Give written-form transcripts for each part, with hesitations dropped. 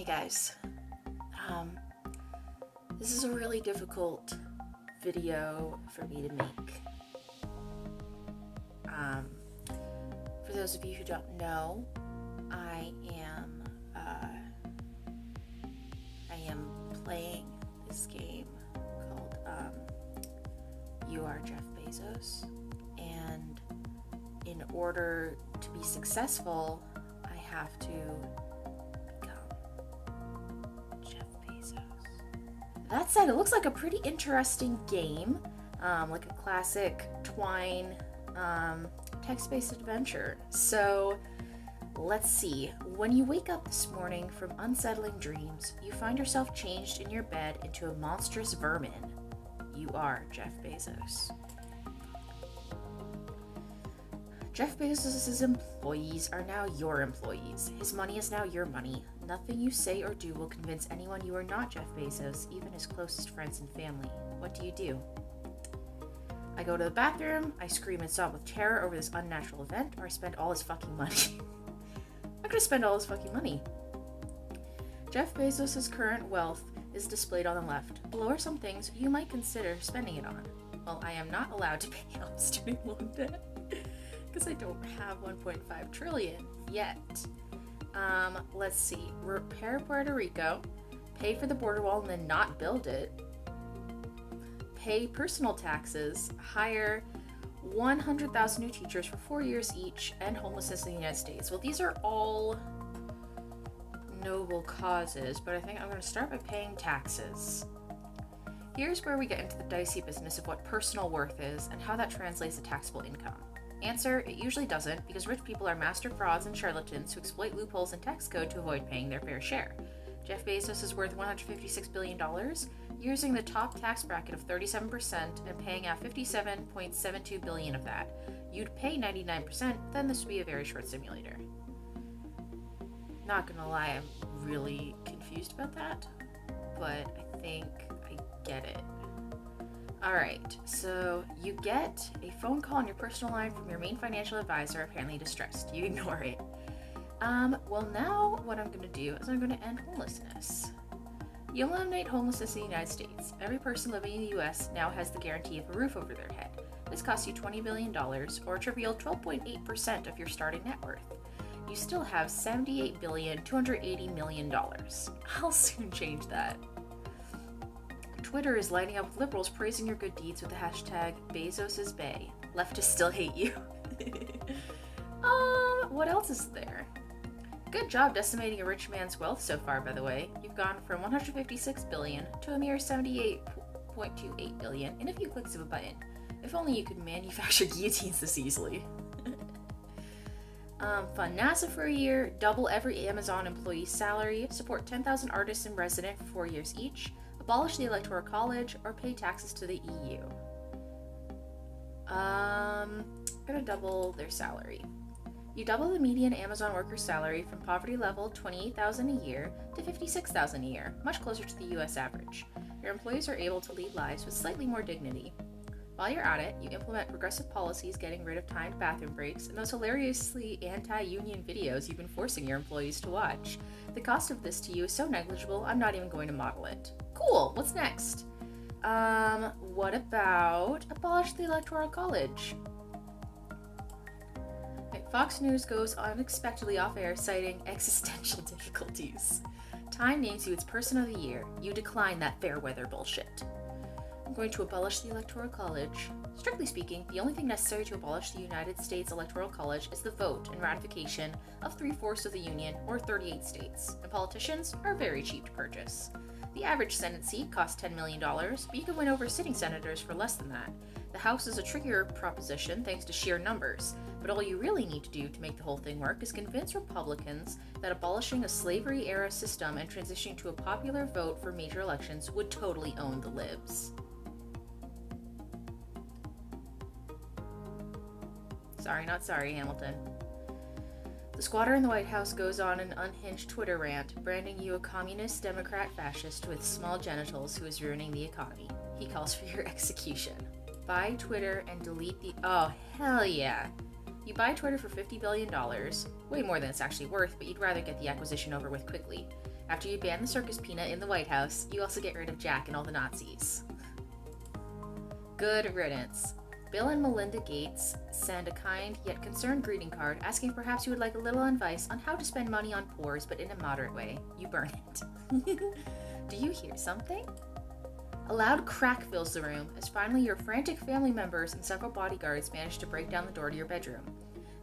guys. Um, this is a really difficult video for me to make. For those of you who don't know, I am playing this game called Are Jeff Bezos, and in order to be successful, I have to Jeff Bezos. That said, it looks like a pretty interesting game, like a classic Twine text-based adventure. So let's see. When you wake up this morning from unsettling dreams, you find yourself changed in your bed into a monstrous vermin. You are Jeff Bezos. Jeff Bezos' employees are now your employees. His money is now your money. Nothing you say or do will convince anyone you are not Jeff Bezos, even his closest friends and family. What do? I go to the bathroom, I scream and sob with terror over this unnatural event, or I spend all his fucking money. I'm gonna spend all his fucking money. Jeff Bezos' current wealth is displayed on the left. Below are some things you might consider spending it on. Well, I am not allowed to pay off student loan debt because I don't have 1.5 trillion yet. Let's see. Repair Puerto Rico, pay for the border wall and then not build it, pay personal taxes, hire 100,000 new teachers for 4 years each, end homelessness in the United States. Well, these are all noble causes, but I think I'm going to start by paying taxes. Here's where we get into the dicey business of what personal worth is and how that translates to taxable income. Answer, it usually doesn't, because rich people are master frauds and charlatans who exploit loopholes in tax code to avoid paying their fair share. Jeff Bezos is worth $156 billion, using the top tax bracket of 37% and paying out $57.72 billion of that. You'd pay 99%, then this would be a very short simulator. Not gonna lie, I'm really confused about that, but I think I get it. Alright, so you get a phone call on your personal line from your main financial advisor, apparently distressed. You ignore it. Well, now what I'm going to do is I'm going to end homelessness. You eliminate homelessness in the United States. Every person living in the US now has the guarantee of a roof over their head. This costs you $20 billion, or a trivial 12.8% of your starting net worth. You still have $78,280 million. I'll soon change that. Twitter is lighting up with liberals praising your good deeds with the hashtag BezosIsBay. Leftists still hate you. What else is there? Good job decimating a rich man's wealth so far, by the way. You've gone from 156 billion to a mere 78.28 billion in a few clicks of a button. If only you could manufacture guillotines this easily. Fund NASA for a year, double every Amazon employee's salary, support 10,000 artists and residents for 4 years each, abolish the Electoral College, or pay taxes to the EU. Gonna double their salary. You double the median Amazon worker's salary from poverty level $28,000 a year to $56,000 a year, much closer to the US average. Your employees are able to lead lives with slightly more dignity. While you're at it, you implement progressive policies getting rid of timed bathroom breaks and those hilariously anti-union videos you've been forcing your employees to watch. The cost of this to you is so negligible, I'm not even going to model it. Cool, what's next? What about abolish the Electoral College? Fox News goes unexpectedly off-air, citing existential difficulties. Time names you its Person of the Year. You decline that fair weather bullshit. I'm going to abolish the Electoral College. Strictly speaking, the only thing necessary to abolish the United States Electoral College is the vote and ratification of 3/4 of the Union, or 38 states, and politicians are very cheap to purchase. The average Senate seat costs $10 million, but you can win over sitting senators for less than that. The House is a trickier proposition thanks to sheer numbers, but all you really need to do to make the whole thing work is convince Republicans that abolishing a slavery-era system and transitioning to a popular vote for major elections would totally own the libs. Sorry, not sorry, Hamilton. The squatter in the White House goes on an unhinged Twitter rant, branding you a communist, Democrat, fascist with small genitals who is ruining the economy. He calls for your execution. Buy Twitter and delete the... Oh, hell yeah. You buy Twitter for $50 billion, way more than it's actually worth, but you'd rather get the acquisition over with quickly. After you ban the circus peanut in the White House, you also get rid of Jack and all the Nazis. Good riddance. Bill and Melinda Gates send a kind yet concerned greeting card asking if perhaps you would like a little advice on how to spend money on pores, but in a moderate way. You burn it. Do you hear something? A loud crack fills the room as finally your frantic family members and several bodyguards manage to break down the door to your bedroom.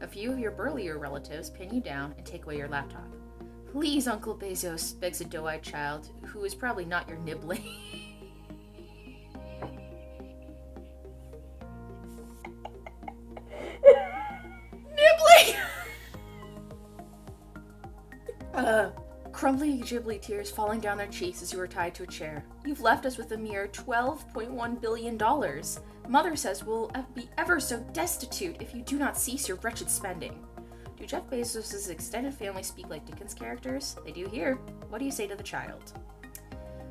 A few of your burlier relatives pin you down and take away your laptop. Please, Uncle Bezos, begs a doe-eyed child, who is probably not your nibbling. Nibbling! Crumbly ghibli tears falling down their cheeks as you are tied to a chair. You've left us with a mere $12.1 billion. Mother says we'll be ever so destitute if you do not cease your wretched spending. Do Jeff Bezos' extended family speak like Dickens characters? They do here. What do you say to the child?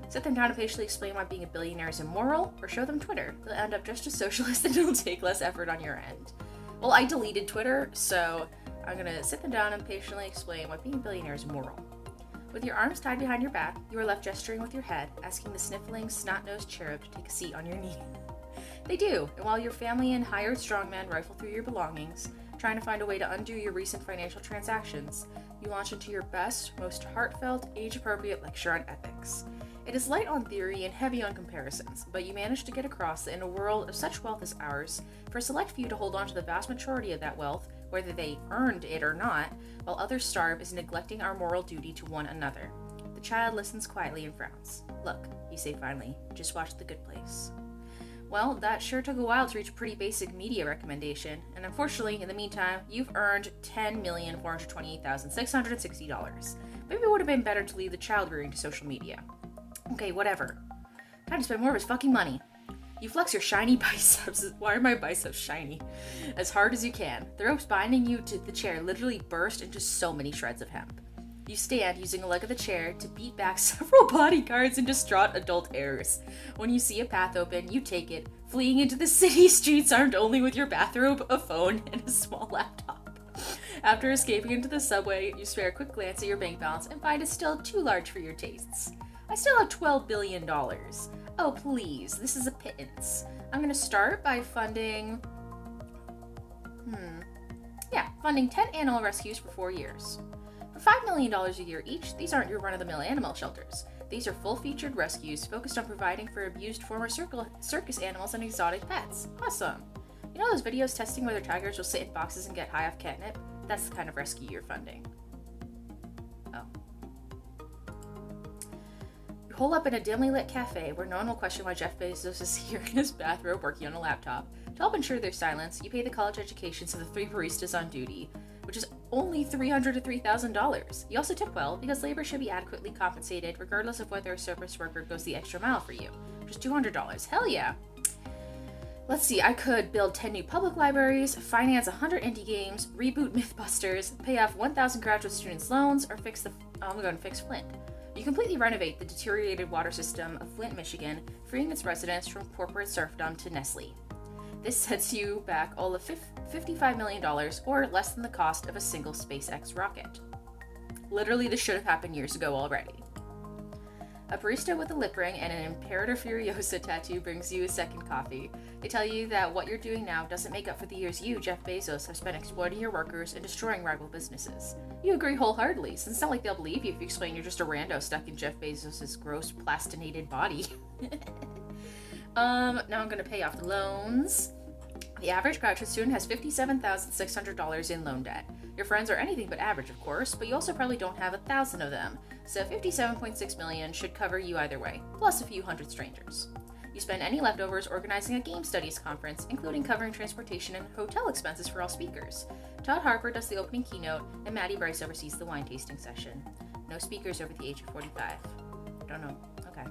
Sit them down and patiently explain why being a billionaire is immoral, or show them Twitter. They'll end up just as socialist and it'll take less effort on your end. Well, I deleted Twitter, so I'm gonna sit them down and patiently explain why being a billionaire is immoral. With your arms tied behind your back, you are left gesturing with your head, asking the sniffling, snot-nosed cherub to take a seat on your knee. They do, and while your family and hired strongman rifle through your belongings, trying to find a way to undo your recent financial transactions, you launch into your best, most heartfelt, age-appropriate lecture on ethics. It is light on theory and heavy on comparisons, but you manage to get across that in a world of such wealth as ours, for a select few to hold on to the vast majority of that wealth, whether they earned it or not, while others starve, is neglecting our moral duty to one another. The child listens quietly and frowns. Look, you say finally, just watch The Good Place. Well, that sure took a while to reach a pretty basic media recommendation, and unfortunately, in the meantime, you've earned $10,428,660. Maybe it would have been better to leave the child rearing to social media. Okay, whatever. Time to spend more of his fucking money. You flex your shiny biceps. Why are my biceps shiny? As hard as you can. The ropes binding you to the chair literally burst into so many shreds of hemp. You stand using a leg of the chair to beat back several bodyguards and distraught adult heirs. When you see a path open, you take it, fleeing into the city streets armed only with your bathrobe, a phone, and a small laptop. After escaping into the subway, you spare a quick glance at your bank balance and find it's still too large for your tastes. I still have $12 billion. Oh, please, this is a pittance. I'm gonna start by funding... funding 10 animal rescues for 4 years. For $5 million a year each, these aren't your run-of-the-mill animal shelters. These are full-featured rescues focused on providing for abused former circus animals and exotic pets. Awesome. You know those videos testing whether tigers will sit in boxes and get high off catnip? That's the kind of rescue you're funding. Oh. You hole up in a dimly lit cafe where no one will question why Jeff Bezos is here in his bathrobe working on a laptop. To help ensure their silence, you pay the college educations of the 3 baristas on duty, which is only $300 to $3,000. You also tip well because labor should be adequately compensated regardless of whether a service worker goes the extra mile for you, which is $200. Hell yeah! Let's see, I could build 10 new public libraries, finance 100 indie games, reboot Mythbusters, pay off 1,000 graduate students' loans, or fix Flint. You completely renovate the deteriorated water system of Flint, Michigan, freeing its residents from corporate serfdom to Nestle. This sets you back all of $55 million, or less than the cost of a single SpaceX rocket. Literally, this should have happened years ago already. A barista with a lip ring and an Imperator Furiosa tattoo brings you a second coffee. They tell you that what you're doing now doesn't make up for the years you, Jeff Bezos, have spent exploiting your workers and destroying rival businesses. You agree wholeheartedly, since it's not like they'll believe you if you explain you're just a rando stuck in Jeff Bezos' gross plastinated body. Now I'm going to pay off the loans. The average graduate student has $57,600 in loan debt. Your friends are anything but average, of course, but you also probably don't have 1,000 of them, so $57.6 million should cover you either way, plus a few hundred strangers. You spend any leftovers organizing a game studies conference, including covering transportation and hotel expenses for all speakers. Todd Harper does the opening keynote, and Maddie Bryce oversees the wine tasting session. No speakers over the age of 45. Don't know. Okay.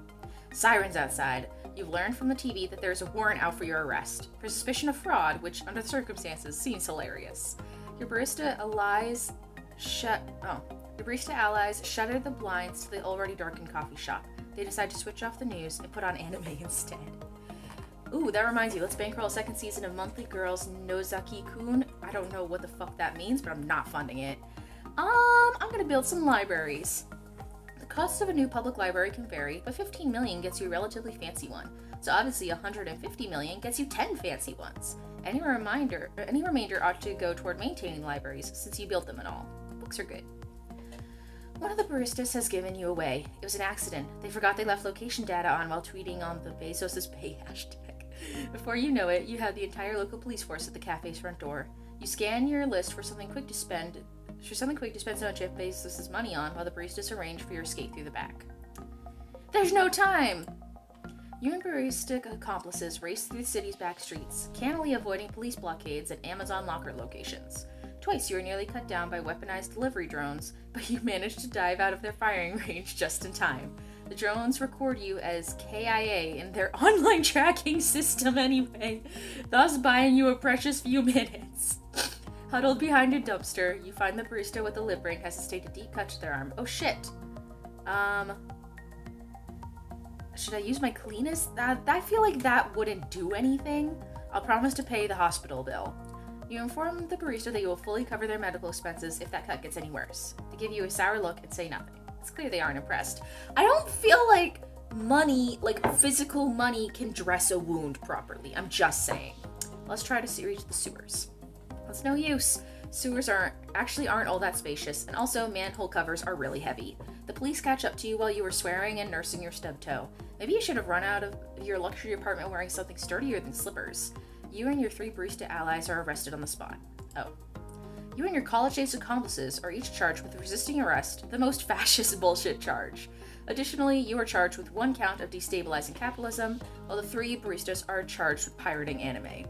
Sirens outside. You've learned from the TV that there's a warrant out for your arrest, for suspicion of fraud, which, under the circumstances, seems hilarious. Your barista allies shutter the blinds to the already darkened coffee shop. They decide to switch off the news and put on anime instead. Ooh, that reminds you, let's bankroll a second season of Monthly Girls Nozaki-kun. I don't know what the fuck that means, but I'm not funding it. I'm gonna build some libraries. The Costs of a new public library can vary, but 15 million gets you a relatively fancy one. So obviously 150 million gets you 10 fancy ones. Any remainder ought to go toward maintaining libraries, since you built them and all. Books are good. One of the baristas has given you away. It was an accident. They forgot they left location data on while tweeting on the Bezos' pay hashtag. Before you know it, you have the entire local police force at the cafe's front door. You scan your list for something quick to spend some of Jeff Bezos' money on while the baristas arrange for your escape through the back. There's no time! You and barista accomplices race through the city's back streets, cannily avoiding police blockades at Amazon locker locations. Twice you were nearly cut down by weaponized delivery drones, but you managed to dive out of their firing range just in time. The drones record you as KIA in their online tracking system anyway, thus buying you a precious few minutes. Huddled behind a dumpster, you find the barista with the lip ring has sustained a deep cut to their arm. Oh shit. Should I use my cleanest? I feel like that wouldn't do anything. I'll promise to pay the hospital bill. You inform the barista that you will fully cover their medical expenses if that cut gets any worse. They give you a sour look and say nothing. It's clear they aren't impressed. I don't feel like money, like physical money, can dress a wound properly. I'm just saying. Let's try to reach the sewers. That's no use. Sewers aren't all that spacious, and also manhole covers are really heavy. The police catch up to you while you were swearing and nursing your stub toe. Maybe you should have run out of your luxury apartment wearing something sturdier than slippers. You and your 3 barista allies are arrested on the spot. Oh. You and your college-age accomplices are each charged with resisting arrest, the most fascist bullshit charge. Additionally, you are charged with 1 count of destabilizing capitalism, while the 3 baristas are charged with pirating anime.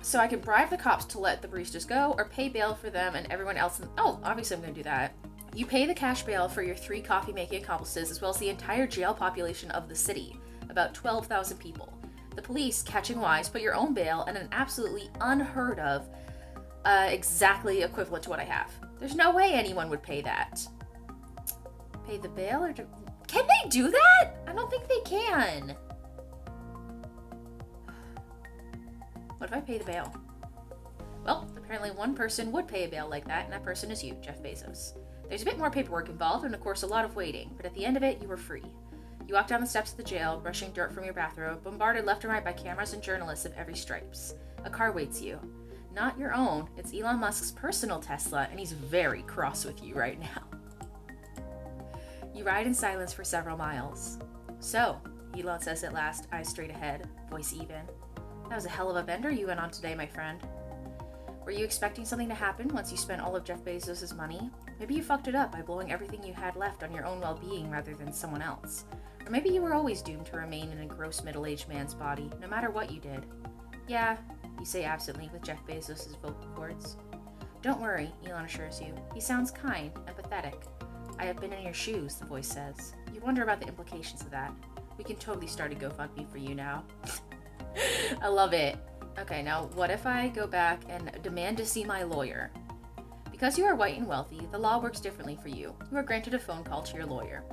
So I can bribe the cops to let the baristas go, or pay bail for them and everyone else. Obviously I'm gonna do that. You pay the cash bail for your 3 coffee-making accomplices, as well as the entire jail population of the city, about 12,000 people. The police, catching wise, put your own bail and an absolutely unheard of, exactly equivalent to what I have. There's no way anyone would pay that. Pay the bail or can they do that? I don't think they can. What if I pay the bail? Well, apparently one person would pay a bail like that, and that person is you, Jeff Bezos. There's a bit more paperwork involved, and of course a lot of waiting, but at the end of it, you were free. You walk down the steps of the jail, brushing dirt from your bathrobe, bombarded left and right by cameras and journalists of every stripes. A car waits you. Not your own, it's Elon Musk's personal Tesla, and he's very cross with you right now. You ride in silence for several miles. So, Elon says at last, eyes straight ahead, voice even. That was a hell of a bender you went on today, my friend. Were you expecting something to happen once you spent all of Jeff Bezos' money? Maybe you fucked it up by blowing everything you had left on your own well-being rather than someone else. Or maybe you were always doomed to remain in a gross middle-aged man's body, no matter what you did. Yeah, you say absently with Jeff Bezos' vocal cords. Don't worry, Elon assures you. He sounds kind, empathetic. I have been in your shoes, the voice says. You wonder about the implications of that. We can totally start a GoFundMe for you now. I love it. Okay, now what if I go back and demand to see my lawyer? Because you are white and wealthy, the law works differently for you. You are granted a phone call to your lawyer.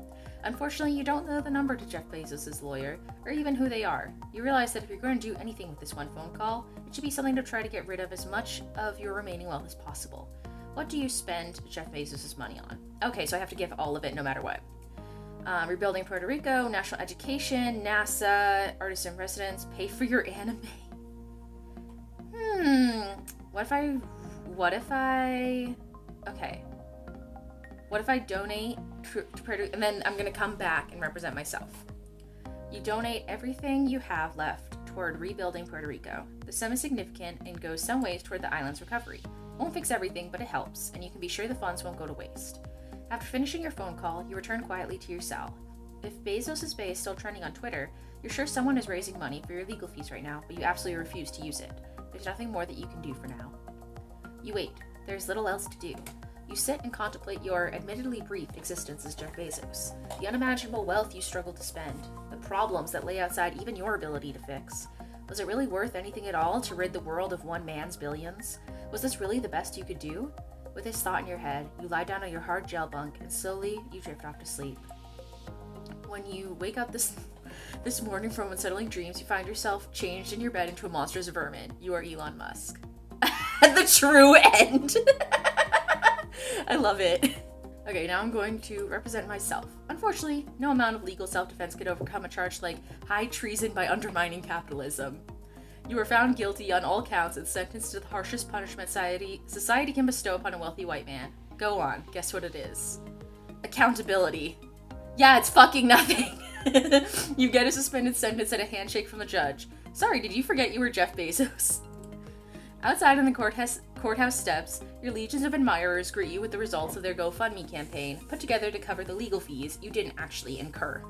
Unfortunately, you don't know the number to Jeff Bezos' lawyer, or even who they are. You realize that if you're going to do anything with this one phone call, it should be something to try to get rid of as much of your remaining wealth as possible. What do you spend Jeff Bezos' money on? Okay, so I have to give all of it no matter what. Rebuilding Puerto Rico, national education, NASA, artists in residence, pay for your anime. What if I donate to Puerto Rico, and then I'm gonna come back and represent myself. You donate everything you have left toward rebuilding Puerto Rico. The sum is significant and goes some ways toward the island's recovery. Won't fix everything, but it helps, and you can be sure the funds won't go to waste. After finishing your phone call, you return quietly to your cell. If Bezos' Bay is still trending on Twitter, you're sure someone is raising money for your legal fees right now, but you absolutely refuse to use it. There's nothing more that you can do for now. You wait. There's little else to do. You sit and contemplate your admittedly brief existence as Jeff Bezos, the unimaginable wealth you struggle to spend, the problems that lay outside even your ability to fix. Was it really worth anything at all to rid the world of one man's billions? Was this really the best you could do? With this thought in your head, you lie down on your hard gel bunk and slowly you drift off to sleep. When you wake up this morning from unsettling dreams, you find yourself changed in your bed into a monstrous vermin. You are Elon Musk. The true end. I love it. Okay, now I'm going to represent myself. Unfortunately, no amount of legal self-defense could overcome a charge like high treason by undermining capitalism. You were found guilty on all counts and sentenced to the harshest punishment society can bestow upon a wealthy white man. Go on, guess what it is? Accountability. Yeah, it's fucking nothing. You get a suspended sentence and a handshake from the judge. Sorry, did you forget you were Jeff Bezos? Outside on the courthouse steps, your legions of admirers greet you with the results of their GoFundMe campaign, put together to cover the legal fees you didn't actually incur.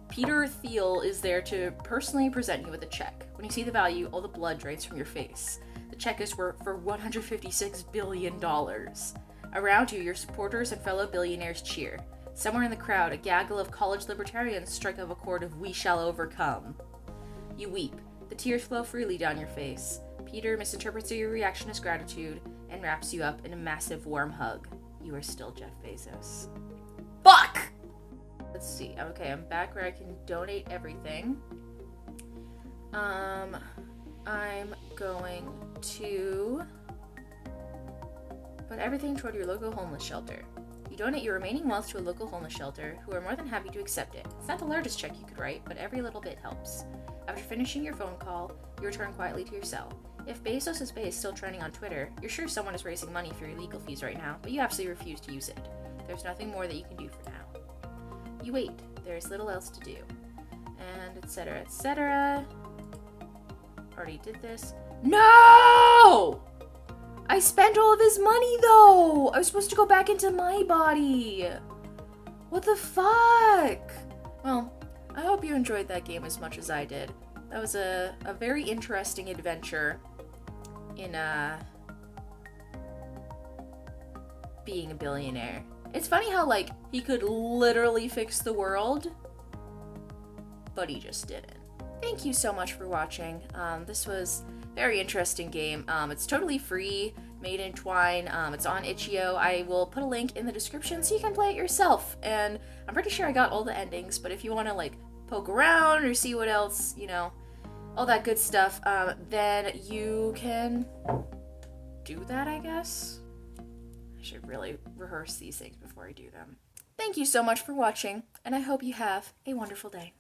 Peter Thiel is there to personally present you with a check. When you see the value, all the blood drains from your face. The check is for $156 billion. Around you, your supporters and fellow billionaires cheer. Somewhere in the crowd, a gaggle of college libertarians strike up a chord of "We Shall Overcome." You weep. The tears flow freely down your face. Peter misinterprets your reaction as gratitude and wraps you up in a massive warm hug. You are still Jeff Bezos. Fuck! Let's see. Okay, I'm back where I can donate everything. I'm going to put everything toward your local homeless shelter. You donate your remaining wealth to a local homeless shelter, who are more than happy to accept it. It's not the largest check you could write, but every little bit helps. After finishing your phone call, you return quietly to your cell. If Bezos' Bay is still trending on Twitter, you're sure someone is raising money for your legal fees right now, but you absolutely refuse to use it. There's nothing more that you can do for now. You wait. There is little else to do. And etc., etc. Already did this. No! I spent all of his money, though! I was supposed to go back into my body. What the fuck? Well, I hope you enjoyed that game as much as I did. That was a very interesting adventure in being a billionaire. It's funny how, like, he could literally fix the world, but he just didn't. Thank you so much for watching. This was a very interesting game. It's totally free, made in Twine. It's on itch.io. I will put a link in the description so you can play it yourself. And I'm pretty sure I got all the endings, but if you want to, like, poke around or see what else, you know, all that good stuff, then you can do that, I guess. I should really rehearse these things before I do them. Thank you so much for watching, and I hope you have a wonderful day.